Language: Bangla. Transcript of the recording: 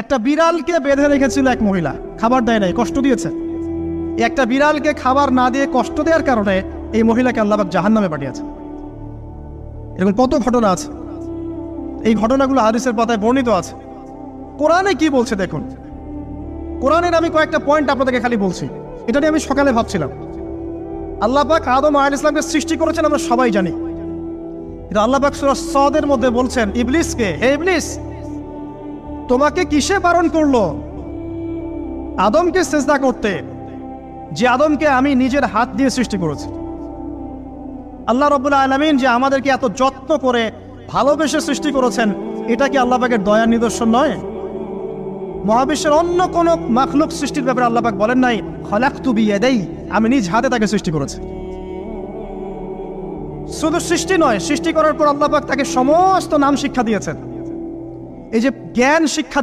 একটা বিড়ালকে বেঁধে রেখেছিল এক মহিলা, খাবার দেয় নাই, কষ্ট দিয়েছে। একটা বিড়ালকে খাবার না দিয়ে কষ্ট দেওয়ার কারণে এই মহিলাকে আল্লাহ পাক জাহান্নামে পাঠিয়েছে। এরকম কত ঘটনা আছে, এই ঘটনাগুলো হাদিসের পাতায় বর্ণিত আছে। কোরআনে কি বলছে দেখুন। কোরআনের আমি কয়েকটা পয়েন্ট আপনাদেরকে খালি বলছি, এটা নিয়ে আমি সকালে ভাবছিলাম। আল্লাহ পাক আদম আলাইহিস সালামকে সৃষ্টি করেছেন আমরা সবাই জানি, কিন্তু আল্লাহ পাক সূরা সদের মধ্যে বলছেন ইবলিসকে, হে ইবলিস, তোমাকে কিসে বারণ করলো আদমকে সিজদা করতে, যে আদমকে আমি নিজের হাত দিয়ে সৃষ্টি করেছি। আল্লাহ রাব্বুল আলামিন যে আমাদেরকে এত যত্ন করে ভালোবেসে সৃষ্টি করেছেন, এটা কি আল্লাহ পাকের দয়ার নিদর্শন নয়? মহাবিশ্বের অন্য কোন মাখলুক সৃষ্টির ব্যাপারে আল্লাহ পাক বলেন নাই খলাকতু বিয়াদাই, আমি নিজ হাতে তাকে সৃষ্টি করেছি। শুধু সৃষ্টি নয়, সৃষ্টি করার পর আল্লাহ পাক তাকে সমস্ত নাম শিক্ষা দিয়েছেন। এই যে জ্ঞান শিক্ষা